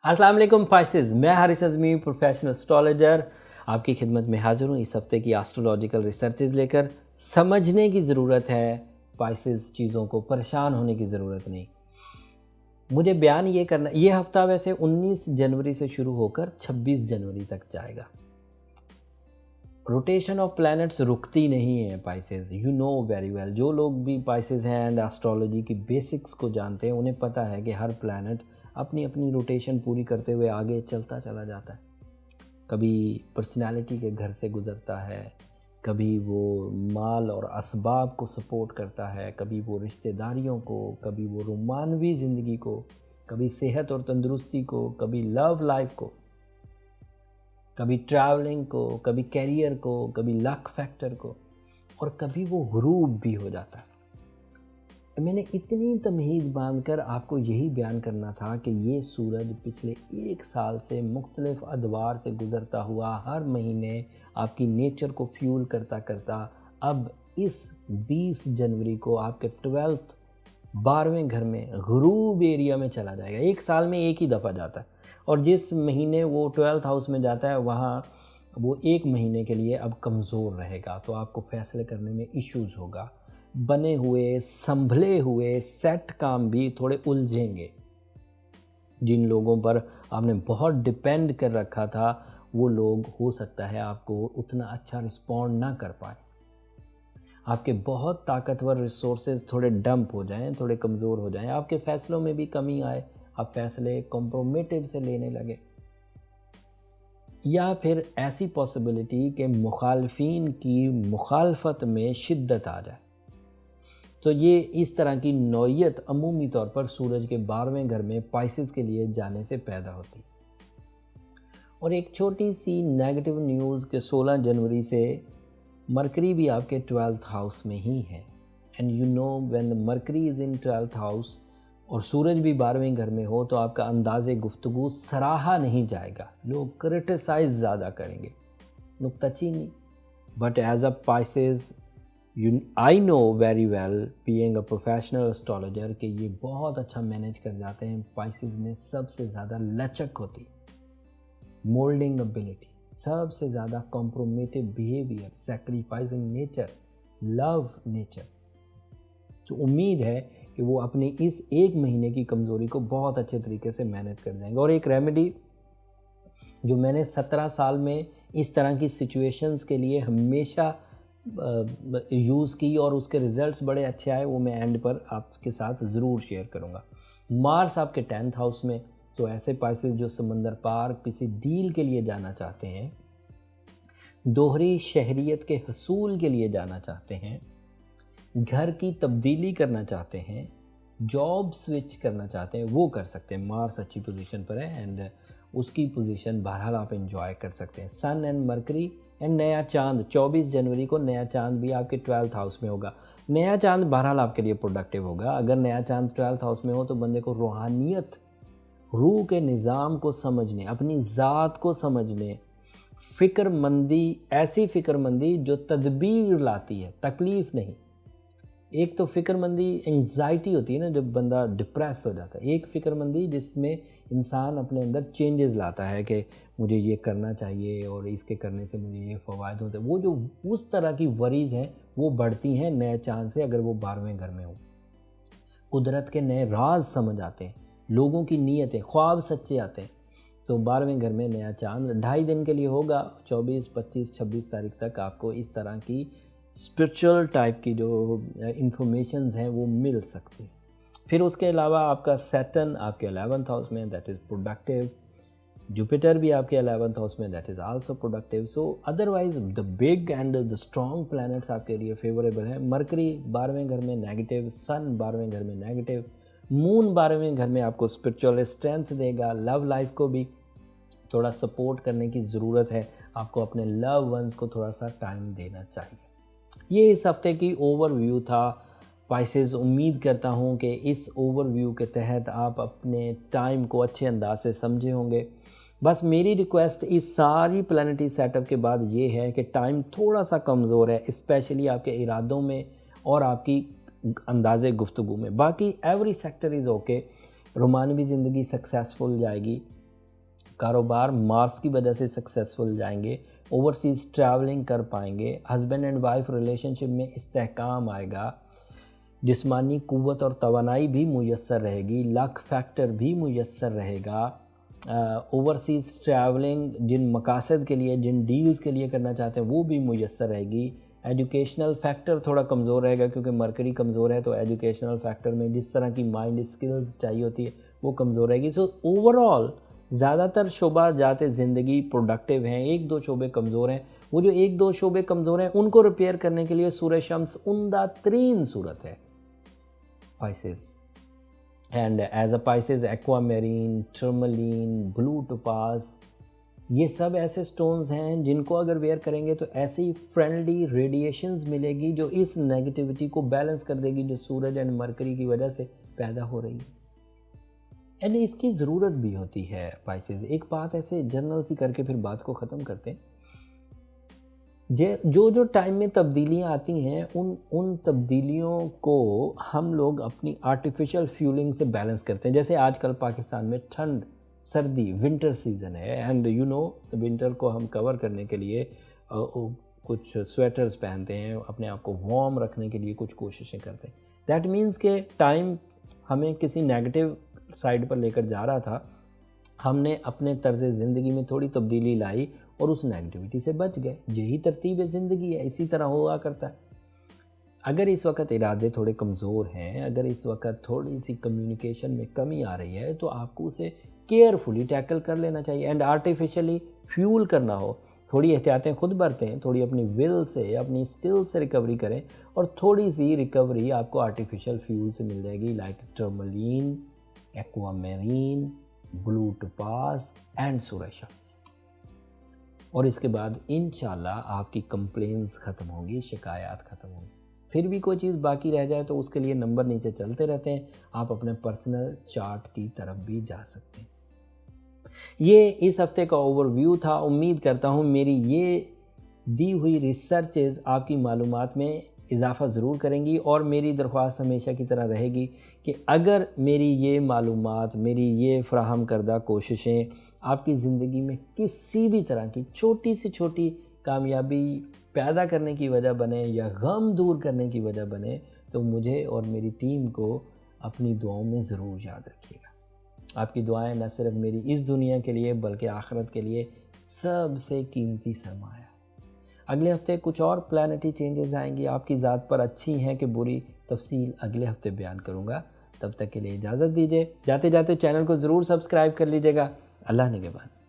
السلام علیکم پائسز، میں حارث اعظمی پروفیشنل اسٹرالوجر آپ کی خدمت میں حاضر ہوں اس ہفتے کی ایسٹرولوجیکل ریسرچز لے کر۔ سمجھنے کی ضرورت ہے پائسز چیزوں کو، پریشان ہونے کی ضرورت نہیں۔ مجھے بیان یہ کرنا، یہ ہفتہ ویسے 19 جنوری سے شروع ہو کر 26 جنوری تک جائے گا۔ روٹیشن آف پلینٹس رکتی نہیں ہے پائسز، یو نو ویری ویل۔ جو لوگ بھی پائسز ہیں اینڈ ایسٹرولوجی کی بیسکس کو جانتے ہیں انہیں پتہ ہے کہ ہر پلینٹ اپنی اپنی روٹیشن پوری کرتے ہوئے آگے چلتا چلا جاتا ہے۔ کبھی پرسنالٹی کے گھر سے گزرتا ہے، کبھی وہ مال اور اسباب کو سپورٹ کرتا ہے، کبھی وہ رشتہ داریوں کو، کبھی وہ رومانوی زندگی کو، کبھی صحت اور تندرستی کو، کبھی لو لائف کو، کبھی ٹریولنگ کو، کبھی کیریئر کو، کبھی لک فیکٹر کو، اور کبھی وہ غروب بھی ہو جاتا ہے۔ میں نے اتنی تمہید باندھ کر آپ کو یہی بیان کرنا تھا کہ یہ سورج پچھلے 1 سال سے مختلف ادوار سے گزرتا ہوا ہر مہینے آپ کی نیچر کو فیول کرتا کرتا اب اس 20 جنوری کو آپ کے 12ویں گھر میں غروب ایریا میں چلا جائے گا۔ 1 سال میں ایک ہی دفعہ جاتا ہے، اور جس مہینے وہ 12th ہاؤس میں جاتا ہے وہاں وہ 1 مہینے کے لیے اب کمزور رہے گا، تو آپ کو فیصلے کرنے میں ایشوز ہوگا۔ بنے ہوئے سنبھلے ہوئے سیٹ کام بھی تھوڑے الجھیں گے۔ جن لوگوں پر آپ نے بہت ڈیپینڈ کر رکھا تھا وہ لوگ ہو سکتا ہے آپ کو اتنا اچھا رسپونڈ نہ کر پائیں۔ آپ کے بہت طاقتور ریسورسز تھوڑے ڈمپ ہو جائیں، تھوڑے کمزور ہو جائیں، آپ کے فیصلوں میں بھی کمی آئے، آپ فیصلے کمپرومیٹیو سے لینے لگے، یا پھر ایسی پاسبلٹی کہ مخالفین کی مخالفت میں شدت آ جائے۔ تو یہ اس طرح کی نوعیت عمومی طور پر سورج کے 12ویں گھر میں پائسز کے لیے جانے سے پیدا ہوتی۔ اور ایک چھوٹی سی نیگیٹو نیوز کہ 16 جنوری سے مرکری بھی آپ کے 12th ہاؤس میں ہی ہے، and you know when Mercury is in 12th house اور سورج بھی 12ویں گھر میں ہو تو آپ کا انداز گفتگو سراہا نہیں جائے گا، لوگ کرٹیسائز زیادہ کریں گے، نکتہ چینی۔ But as a Pisces I know very well being a professional astrologer کہ یہ بہت اچھا مینیج کر جاتے ہیں۔ پائسز میں سب سے زیادہ لچک ہوتی، مولڈنگ ابیلٹی، سب سے زیادہ کمپرومیٹیو بیہیویئر، سیکریفائزنگ نیچر، لو نیچر۔ تو امید ہے کہ وہ اپنی اس 1 مہینے کی کمزوری کو بہت اچھے طریقے سے مینیج کر جائیں گے۔ اور ایک ریمیڈی جو میں نے 17 سال میں اس طرح کی سچویشنز کے لیے ہمیشہ یوز کی اور اس کے ریزلٹس بڑے اچھے آئے، وہ میں اینڈ پر آپ کے ساتھ ضرور شیئر کروں گا۔ مارس آپ کے 10th ہاؤس میں، تو ایسے پائسز جو سمندر پار کسی ڈیل کے لیے جانا چاہتے ہیں، دوہری شہریت کے حصول کے لیے جانا چاہتے ہیں، گھر کی تبدیلی کرنا چاہتے ہیں، جاب سوئچ کرنا چاہتے ہیں، وہ کر سکتے ہیں۔ مارس اچھی پوزیشن پر ہے اینڈ اس کی پوزیشن بہرحال آپ انجوائے کر سکتے ہیں۔ سن اینڈ مرکری اینڈ نیا چاند، 24 جنوری کو نیا چاند بھی آپ کے 12th ہاؤس میں ہوگا۔ نیا چاند بہرحال آپ کے لیے پروڈکٹیو ہوگا۔ اگر نیا چاند 12th ہاؤس میں ہو تو بندے کو روحانیت، روح کے نظام کو سمجھنے، اپنی ذات کو سمجھنے، فکر مندی، ایسی فکر مندی جو تدبیر لاتی ہے، تکلیف نہیں۔ ایک تو فکر مندی انگزائٹی ہوتی ہے نا جب بندہ ڈپریس ہو جاتا ہے، ایک فکر مندی جس میں انسان اپنے اندر چینجز لاتا ہے کہ مجھے یہ کرنا چاہیے اور اس کے کرنے سے مجھے یہ فوائد ہوتے ہیں۔ وہ جو اس طرح کی وریز ہیں وہ بڑھتی ہیں نئے چاند سے، اگر وہ 12ویں گھر میں ہو۔ قدرت کے نئے راز سمجھ آتے ہیں، لوگوں کی نیتیں، خواب سچے آتے ہیں۔ تو 12ویں گھر میں نیا چاند 2.5 دن کے لیے ہوگا، 24، 25، 26 تاریخ تک آپ کو اس طرح کی اسپرچول ٹائپ کی جو انفارمیشنز ہیں وہ مل سکتی ہیں۔ پھر اس کے علاوہ آپ کا سیٹن آپ کے 11th ہاؤس میں، دیٹ از پروڈکٹیو۔ جوپیٹر بھی آپ کے 11th ہاؤس میں، that is also productive. So otherwise the big and the strong plants آپ کے لیے فیوریبل ہیں۔ مرکری 12ویں گھر میں نیگیٹیو، سن 12ویں گھر میں نیگیٹیو، مون 12ویں گھر میں آپ کو اسپرچول اسٹرینتھ دے گا۔ لو لائف کو بھی تھوڑا سپورٹ کرنے کی ضرورت ہے، آپ کو اپنے لو ونس کو تھوڑا سا ٹائم دینا چاہیے۔ یہ اس ہفتے کی اوور ویو تھا پائسز۔ امید کرتا ہوں کہ اس اوور ویو کے تحت آپ اپنے ٹائم کو اچھے انداز سے سمجھے ہوں گے۔ بس میری ریکویسٹ اس ساری پلانٹری سیٹ اپ کے بعد یہ ہے کہ ٹائم تھوڑا سا کمزور ہے، اسپیشلی آپ کے ارادوں میں اور آپ کی انداز گفتگو میں۔ باقی ایوری سیکٹر از اوکے، رومانوی زندگی سکسیسفل جائے گی، کاروبار مارس کی وجہ سے سکسیسفل جائیں گے، اوورسیز ٹریولنگ کر پائیں گے، ہسبینڈ اینڈ وائف ریلیشن شپ میں استحکام آئے گا، جسمانی قوت اور توانائی بھی میسر رہے گی، لک فیکٹر بھی میسر رہے گا، اوورسیز ٹریولنگ جن مقاصد کے لیے، جن ڈیلز کے لیے کرنا چاہتے ہیں وہ بھی میسر رہے گی۔ ایجوکیشنل فیکٹر تھوڑا کمزور رہے گا کیونکہ مرکری کمزور ہے، تو ایجوکیشنل فیکٹر میں جس طرح کی مائنڈ اسکلز چاہیے ہوتی ہے وہ کمزور رہے گی۔ سو اوورآل زیادہ تر شعبہ جات زندگی پروڈکٹیو ہیں، ایک دو شعبے کمزور ہیں، وہ جو ایک دو شعبے کمزور ہیں ان کو ریپیئر کرنے کے لیے سورہ شمس عمدہ ترین صورت ہے Pisces. And as a Pisces aquamarine, tourmaline, blue topaz, یہ سب ایسے سٹونز ہیں جن کو اگر ویئر کریں گے تو ایسی فرینڈلی ریڈیشنز ملے گی جو اس نیگیٹیوٹی کو بیلنس کر دے گی جو سورج اینڈ مرکری کی وجہ سے پیدا ہو رہی ہے۔ یعنی اس کی ضرورت بھی ہوتی ہے پائسز۔ ایک بات ایسے جنرل سی کر کے پھر بات کو ختم کرتے ہیں، جو ٹائم میں تبدیلیاں آتی ہیں ان تبدیلیوں کو ہم لوگ اپنی آرٹیفیشل فیولنگ سے بیلنس کرتے ہیں۔ جیسے آج کل پاکستان میں ٹھنڈ، سردی، ونٹر سیزن ہے، اینڈ ونٹر کو ہم کور کرنے کے لیے کچھ سویٹرز پہنتے ہیں، اپنے آپ کو وارم رکھنے کے لیے کچھ کوششیں کرتے ہیں۔ دیٹ مینس کہ ٹائم ہمیں کسی نیگیٹو سائڈ پر لے کر جا رہا تھا، ہم نے اپنے طرز زندگی میں تھوڑی تبدیلی لائی اور اس نیگیٹیوٹی سے بچ گئے۔ یہی ترتیب زندگی ہے، اسی طرح ہوا کرتا ہے۔ اگر اس وقت ارادے تھوڑے کمزور ہیں، اگر اس وقت تھوڑی سی کمیونیکیشن میں کمی آ رہی ہے تو آپ کو اسے کیئرفلی ٹیکل کر لینا چاہیے اینڈ آرٹیفیشلی فیول کرنا ہو۔ تھوڑی احتیاطیں خود برتیں، تھوڑی اپنی ول سے، اپنی اسکل سے ریکوری کریں، اور تھوڑی سی ریکوری آپ کو آرٹیفیشل فیول سے مل جائے گی، like tourmaline, aquamarine, blue topaz and سورہ شمس۔ اور اس کے بعد انشاءاللہ آپ کی کمپلینز ختم ہوں گی، شکایات ختم ہوں گی۔ پھر بھی کوئی چیز باقی رہ جائے تو اس کے لیے نمبر نیچے چلتے رہتے ہیں، آپ اپنے پرسنل چارٹ کی طرف بھی جا سکتے ہیں۔ یہ اس ہفتے کا اوور ویو تھا۔ امید کرتا ہوں میری یہ دی ہوئی ریسرچز آپ کی معلومات میں اضافہ ضرور کریں گی، اور میری درخواست ہمیشہ کی طرح رہے گی کہ اگر میری یہ معلومات، میری یہ فراہم کردہ کوششیں آپ کی زندگی میں کسی بھی طرح کی چھوٹی سے چھوٹی کامیابی پیدا کرنے کی وجہ بنے یا غم دور کرنے کی وجہ بنے تو مجھے اور میری ٹیم کو اپنی دعاؤں میں ضرور یاد رکھیے گا۔ آپ کی دعائیں نہ صرف میری اس دنیا کے لیے بلکہ آخرت کے لیے سب سے قیمتی سرمایہ ہے۔ اگلے ہفتے کچھ اور پلانیٹی چینجز آئیں گی، آپ کی ذات پر اچھی ہیں کہ بری، تفصیل اگلے ہفتے بیان کروں گا۔ تب تک کے لیے اجازت دیجیے، جاتے جاتے چینل کو ضرور سبسکرائب کر لیجیے گا۔ اللہ نگہبان۔